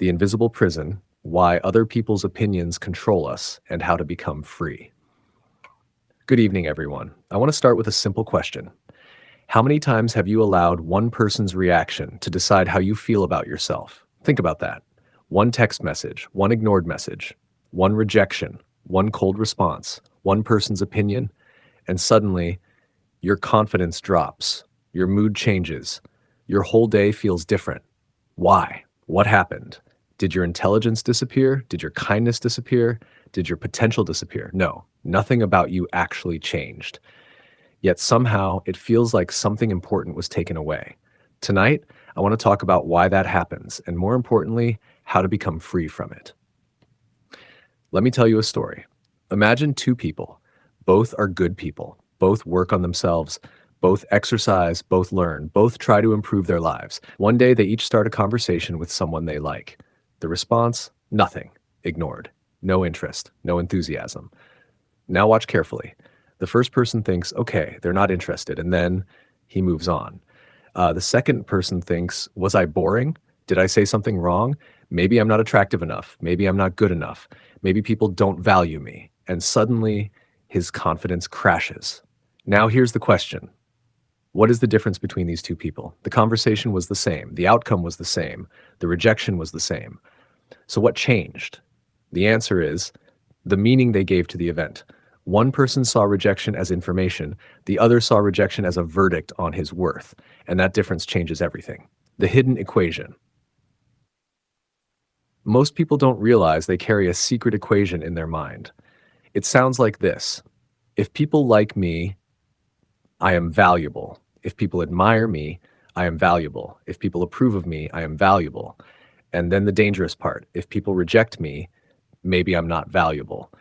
The Invisible Prison, Why Other People's Opinions Control Us, and How to Become Free. Good evening, everyone. I want to start with a simple question. How many times have you allowed one person's reaction to decide how you feel about yourself? Think about that. One text message, one ignored message, one rejection, one cold response, one person's opinion, and suddenly your confidence drops, your mood changes, your whole day feels different. Why? What happened? Did your intelligence disappear? Did your kindness disappear? Did your potential disappear? No, nothing about you actually changed. Yet somehow it feels like something important was taken away. Tonight, I want to talk about why that happens, and more importantly, how to become free from it. Let me tell you a story. Imagine two people. Both are good people. Both work on themselves. Both exercise, both learn, both try to improve their lives. One day, they each start a conversation with someone they like. The response? Nothing. Ignored. No interest. No enthusiasm. Now watch carefully. The first person thinks, okay, they're not interested, and then he moves on. The second person thinks, was I boring? Did I say something wrong? Maybe I'm not attractive enough. Maybe I'm not good enough. Maybe people don't value me. And suddenly, his confidence crashes. Now here's the question. What is the difference between these two people? The conversation was the same. The outcome was the same. The rejection was the same. So what changed? The answer is the meaning they gave to the event. One person saw rejection as information. The other saw rejection as a verdict on his worth. And that difference changes everything. The hidden equation. Most people don't realize they carry a secret equation in their mind. It sounds like this. If people like me, I am valuable. If people admire me, I am valuable. If people approve of me, I am valuable. And then the dangerous part, if people reject me, maybe I'm not valuable.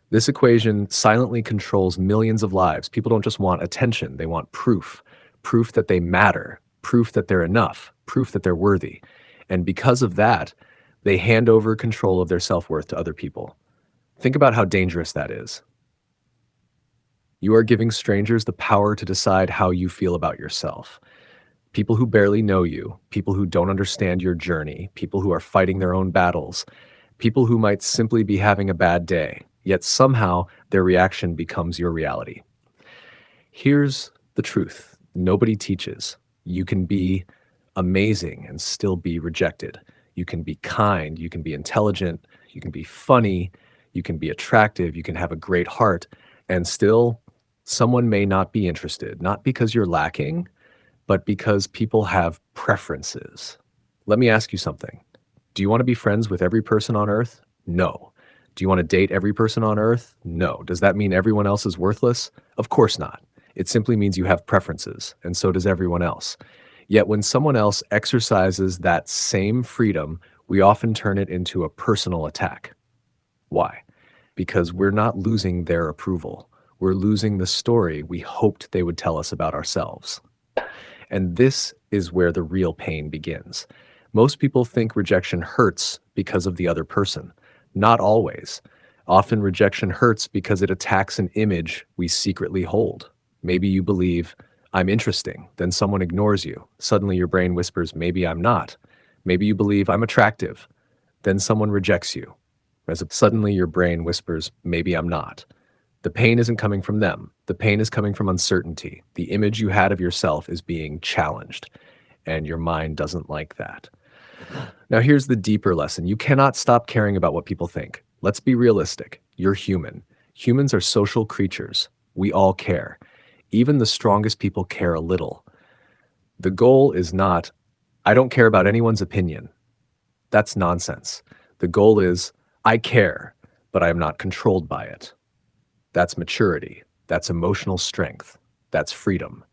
This equation silently controls millions of lives. People don't just want attention, they want proof. Proof that they matter, proof that they're enough, proof that they're worthy. And because of that, they hand over control of their self-worth to other people. Think about how dangerous that is. You are giving strangers the power to decide how you feel about yourself. People who barely know you, people who don't understand your journey, people who are fighting their own battles, people who might simply be having a bad day, yet somehow their reaction becomes your reality. Here's the truth. Nobody teaches. You can be amazing and still be rejected. You can be kind, you can be intelligent, you can be funny, you can be attractive, you can have a great heart, and still someone may not be interested, not because you're lacking, but because people have preferences. Let me ask you something. Do you want to be friends with every person on earth? No. Do you want to date every person on earth? No. Does that mean everyone else is worthless? Of course not. It simply means you have preferences, and so does everyone else. Yet when someone else exercises that same freedom, we often turn it into a personal attack. Why? Because we're not losing their approval. We're losing the story we hoped they would tell us about ourselves. And this is where the real pain begins. Most people think rejection hurts because of the other person. Not always. Often rejection hurts because it attacks an image we secretly hold. Maybe you believe, I'm interesting, then someone ignores you. Suddenly your brain whispers, maybe I'm not. Maybe you believe I'm attractive, then someone rejects you. Suddenly your brain whispers, maybe I'm not. The pain isn't coming from them. The pain is coming from uncertainty. The image you had of yourself is being challenged, and your mind doesn't like that. Now here's the deeper lesson. You cannot stop caring about what people think. Let's be realistic. You're human. Humans are social creatures. We all care. Even the strongest people care a little. The goal is not, I don't care about anyone's opinion. That's nonsense. The goal is, I care, but I am not controlled by it. That's maturity. That's emotional strength. That's freedom.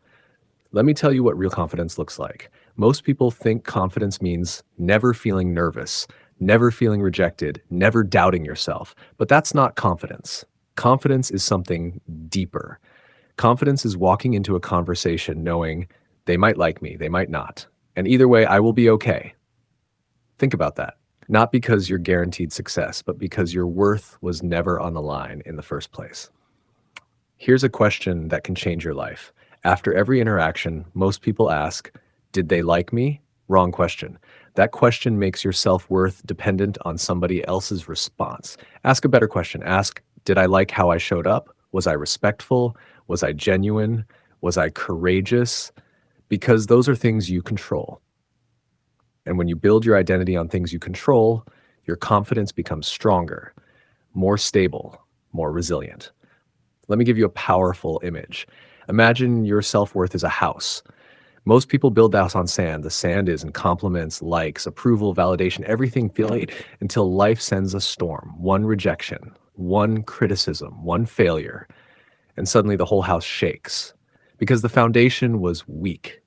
Let me tell you what real confidence looks like. Most people think confidence means never feeling nervous, never feeling rejected, never doubting yourself. But that's not confidence. Confidence is something deeper. Confidence is walking into a conversation knowing they might like me, they might not. And either way, I will be okay. Think about that. Not because you're guaranteed success, but because your worth was never on the line in the first place. Here's a question that can change your life. After every interaction, most people ask, did they like me? Wrong question. That question makes your self-worth dependent on somebody else's response. Ask a better question. Ask, did I like how I showed up? Was I respectful? Was I genuine? Was I courageous? Because those are things you control. And when you build your identity on things you control, your confidence becomes stronger, more stable, more resilient. Let me give you a powerful image. Imagine your self-worth is a house. Most people build the house on sand. The sand is in compliments, likes, approval, validation, everything feeling until life sends a storm, one rejection, one criticism, one failure, and suddenly the whole house shakes because the foundation was weak.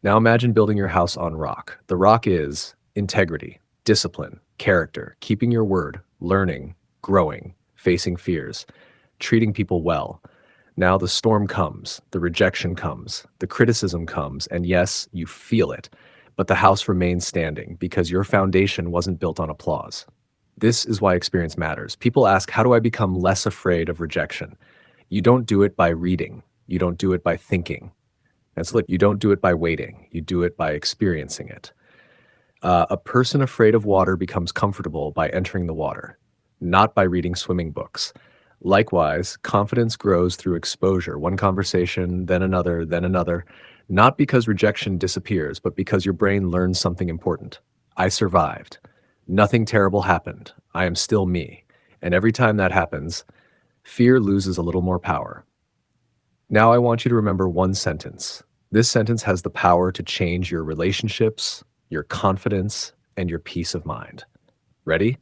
Now imagine building your house on rock. The rock is integrity, discipline, character, keeping your word, learning, growing, facing fears, treating people well. Now the storm comes, the rejection comes, the criticism comes, and yes, you feel it, but the house remains standing because your foundation wasn't built on applause. This is why experience matters. People ask, how do I become less afraid of rejection? You don't do it by reading. You don't do it by thinking. And so look, you don't do it by waiting. You do it by experiencing it. A person afraid of water becomes comfortable by entering the water, not by reading swimming books. Likewise, confidence grows through exposure, one conversation, then another, not because rejection disappears, but because your brain learns something important. I survived. Nothing terrible happened. I am still me. And every time that happens, fear loses a little more power. Now I want you to remember one sentence. This sentence has the power to change your relationships, your confidence, and your peace of mind. Ready?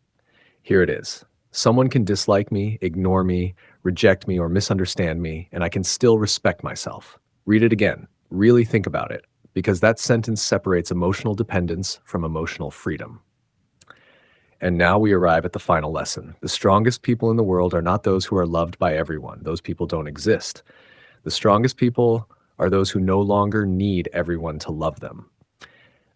Here it is. Someone can dislike me, ignore me, reject me, or misunderstand me, and I can still respect myself. Read it again. Really think about it, because that sentence separates emotional dependence from emotional freedom. And now we arrive at the final lesson. The strongest people in the world are not those who are loved by everyone. Those people don't exist. The strongest people are those who no longer need everyone to love them.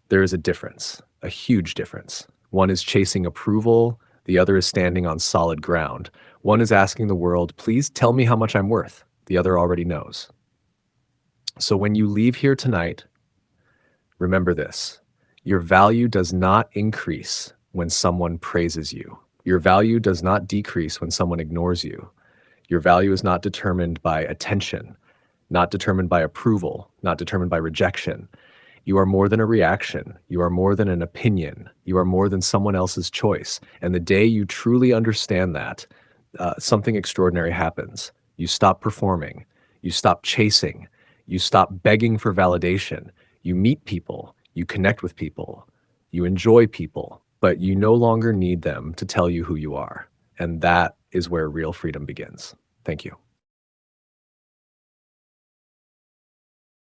There is a difference, a huge difference. One is chasing approval, the other is standing on solid ground. One is asking the world, please tell me how much I'm worth. The other already knows. So when you leave here tonight, remember this. Your value does not increase when someone praises you. Your value does not decrease when someone ignores you. Your value is not determined by attention, not determined by approval, not determined by rejection. You are more than a reaction. You are more than an opinion. You are more than someone else's choice. And the day you truly understand that, something extraordinary happens. You stop performing. You stop chasing. You stop begging for validation. You meet people. You connect with people. You enjoy people. But you no longer need them to tell you who you are. And that is where real freedom begins. Thank you.